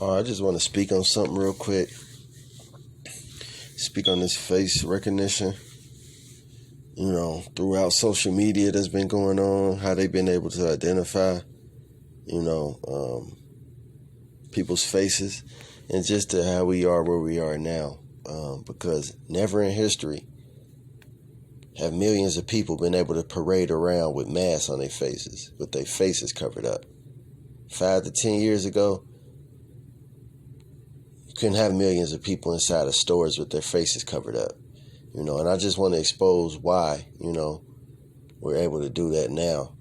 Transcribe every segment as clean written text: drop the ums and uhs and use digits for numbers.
I just want to speak on something real quick. Speak on this face recognition. Throughout social media that's been going on, how they've been able to identify, people's faces, and just to how we are where we are now. Because never in history have millions of people been able to parade around with masks on their faces, with their faces covered up. 5 to 10 years ago, you couldn't have millions of people inside of stores with their faces covered up. And I just want to expose why, we're able to do that now.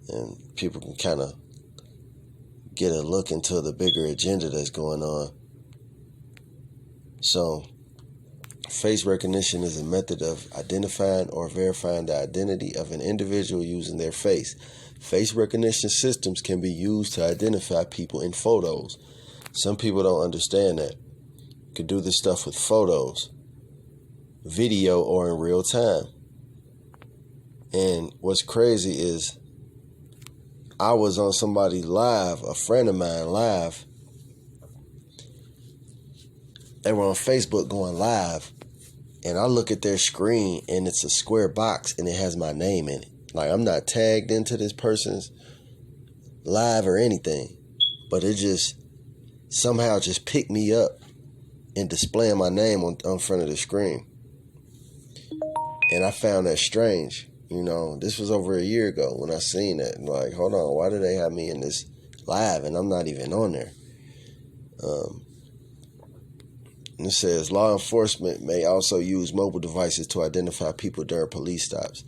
And people can kind of get a look into the bigger agenda that's going on. So, face recognition is a method of identifying or verifying the identity of an individual using their face. Face recognition systems can be used to identify people in photos. Some people don't understand that. You can do this stuff with photos, video, or in real time. And what's crazy is I was on somebody live, a friend of mine live. They were on Facebook going live, and I look at their screen and it's a square box and it has my name in it. Like, I'm not tagged into this person's live or anything, but it just somehow just picked me up and displaying my name on front of the screen. And I found that strange. This was over a year ago when I seen that. And like, hold on, why do they have me in this live and I'm not even on there? And it says, law enforcement may also use mobile devices to identify people during police stops.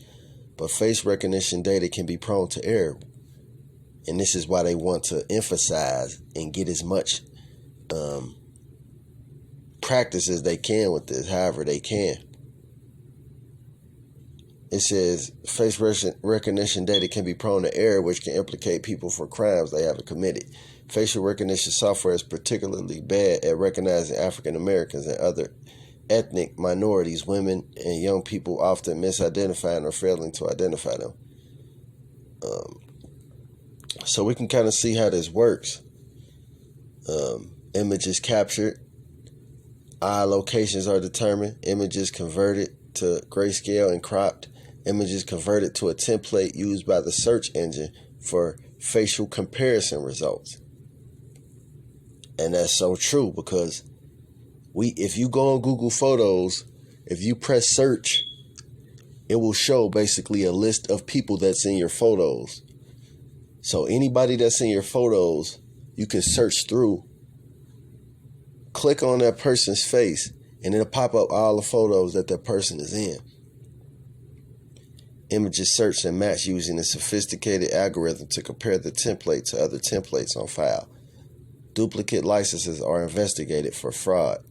But face recognition data can be prone to error. And this is why they want to emphasize and get as much practice as they can with this, however they can. It says face recognition data can be prone to error, which can implicate people for crimes they haven't committed. Facial recognition software is particularly bad at recognizing African Americans and other ethnic minorities. Women and young people often misidentifying or failing to identify them. So we can kind of see how this works. Images captured, eye locations are determined, images converted to grayscale and cropped, images converted to a template used by the search engine for facial comparison results. And that's so true, because if you go on Google Photos, if you press search, it will show basically a list of people that's in your photos. So anybody that's in your photos, you can search through, click on that person's face, and it'll pop up all the photos that person is in. Images searched and matched using a sophisticated algorithm to compare the template to other templates on file. Duplicate licenses are investigated for fraud.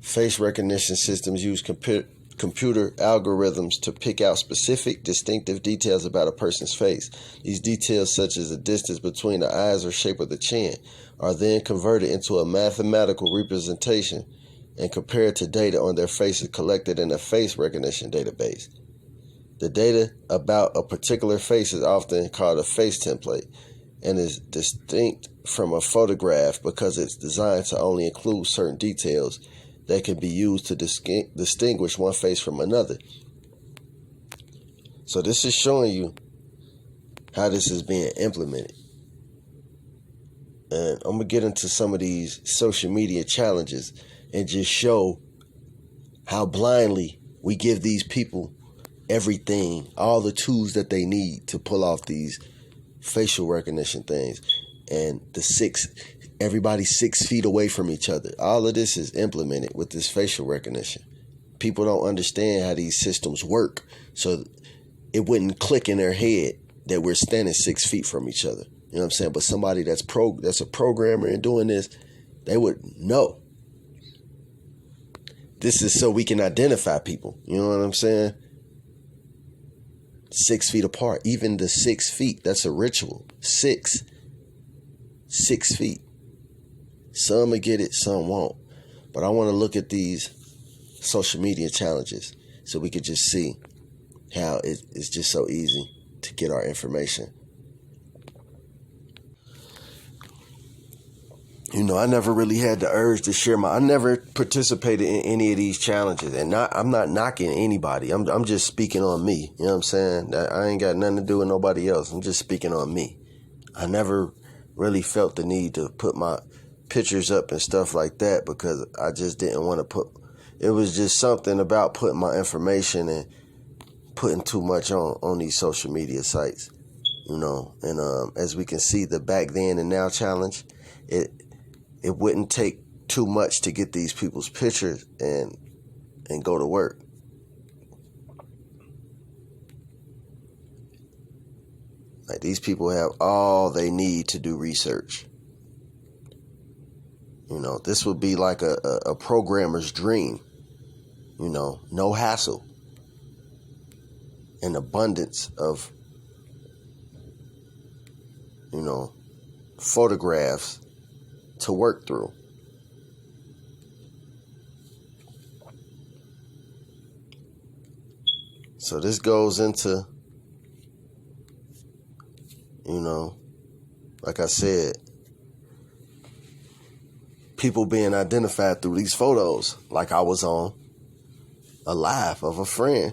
Face recognition systems use computer algorithms to pick out specific, distinctive details about a person's face. These details, such as the distance between the eyes or shape of the chin, are then converted into a mathematical representation and compared to data on their faces collected in a face recognition database. The data about a particular face is often called a face template and is distinct from a photograph because it's designed to only include certain details that can be used to distinguish one face from another. So this is showing you how this is being implemented. And I'm going to get into some of these social media challenges and just show how blindly we give these people everything, all the tools that they need to pull off these facial recognition things. And everybody's 6 feet away from each other. All of this is implemented with this facial recognition. People don't understand how these systems work, so it wouldn't click in their head that we're standing 6 feet from each other. You know what I'm saying? But somebody that's a programmer and doing this, they would know. This is so we can identify people. You know what I'm saying? 6 feet apart. Even the 6 feet, that's a ritual. 6 feet. Some will get it, some won't. But I want to look at these social media challenges so we could just see how it's just so easy to get our information I never really had the urge to share I never participated in any of these challenges, and I'm not knocking anybody. I'm just speaking on me. You know what I'm saying? I ain't got nothing to do with nobody else. I'm just speaking on me. I never really felt the need to put my pictures up and stuff like that because I just didn't want to it was just something about putting my information and putting too much on these social media sites, and as we can see, the back then and now challenge, it wouldn't take too much to get these people's pictures and go to work. Like, these people have all they need to do research. This would be like a programmer's dream. No hassle. An abundance of, photographs to work through. So this goes into, like I said, people being identified through these photos, like I was on a live of a friend,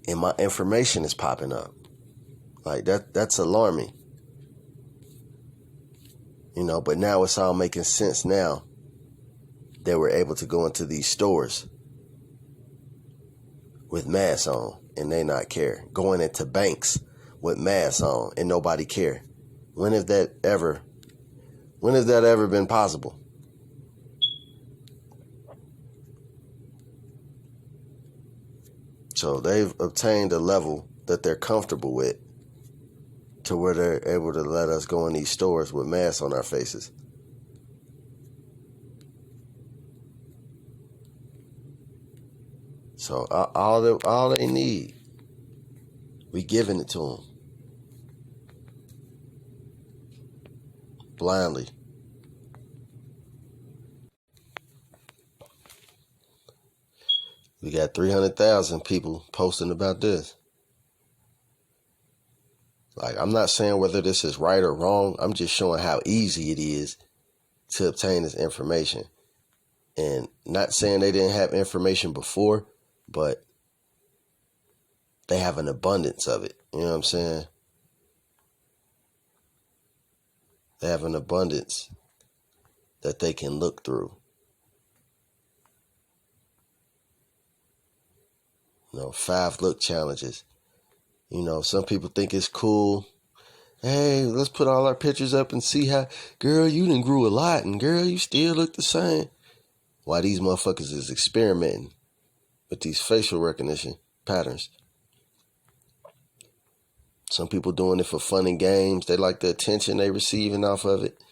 and my information is popping up. Like, that's alarming. But now it's all making sense now that we're able to go into these stores with masks on and they not care. Going into banks with masks on and nobody care. When has that ever been possible? So they've obtained a level that they're comfortable with to where they're able to let us go in these stores with masks on our faces. So all they need, we giving it to them blindly. We got 300,000 people posting about this. Like, I'm not saying whether this is right or wrong. I'm just showing how easy it is to obtain this information. And not saying they didn't have information before, but they have an abundance of it. You know what I'm saying? They have an abundance that they can look through. 5 look challenges. Some people think it's cool. Hey, let's put all our pictures up and see how, girl, you done grew a lot, and girl, you still look the same. Why these motherfuckers is experimenting with these facial recognition patterns. Some people doing it for fun and games. They like the attention they receiving off of it,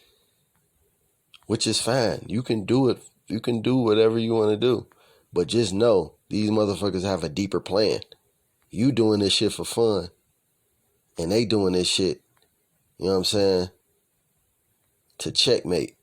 which is fine. You can do it. You can do whatever you want to do. But just know, these motherfuckers have a deeper plan. You doing this shit for fun, and they doing this shit, you know what I'm saying, to checkmate.